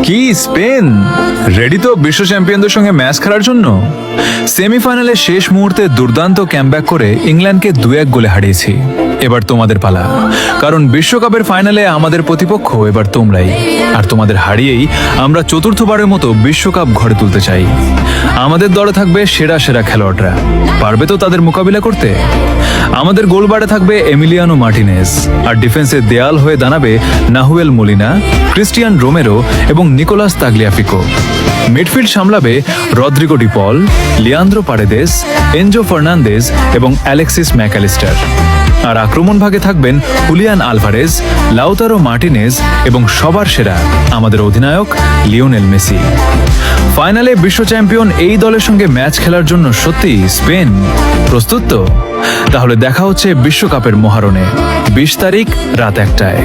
কি Spain ready তো বিশ্ব চ্যাম্পিয়নদের সঙ্গে ম্যাচ খেলার জন্য? সেমিফাইনালে শেষ মুহূর্তে দুর্দান্ত ক্যামব্যাক করে ইংল্যান্ডকে 2-1 গোলে হারিয়েছি। এবার তোমাদের পালা, কারণ বিশ্বকাপের ফাইনালে আমাদের প্রতিপক্ষ এবার তোমরাই। আর তোমাদের হারিয়েই আমরা চতুর্থবারের মতো বিশ্বকাপ ঘরে তুলতে চাই। আমাদের দলে থাকবে সেরা সেরা খেলোয়াড়রা, পারবে তো তাদের মোকাবিলা করতে? আমাদের গোলবারে থাকবে এমিলিয়ানো মার্টিনেজ, আর ডিফেন্সের দেয়াল হয়ে দাঁড়াবে নাহুয়েল মোলিনা, ক্রিস্টিয়ান রোমেরো এবং নিকোলাস তাগলিয়াফিকো। মিডফিল্ড সামলাবে Rodrigo De Paul, Leandro Paredes, Enzo Fernandez এবং অ্যালেক্সিস ম্যাকঅ্যালিস্টার। আর আক্রমণ ভাগে থাকবেন হুলিয়ান আলভারেজ, লাউতারো মার্টিনেজ এবং সবার সেরা আমাদের অধিনায়ক লিওনেল মেসি। ফাইনালে বিশ্ব চ্যাম্পিয়ন এই দলের সঙ্গে ম্যাচ খেলার জন্য সত্যি স্পেন প্রস্তুত তো? তাহলে দেখা হচ্ছে বিশ্বকাপের মহারণে 20 তারিখ রাত 1টায়।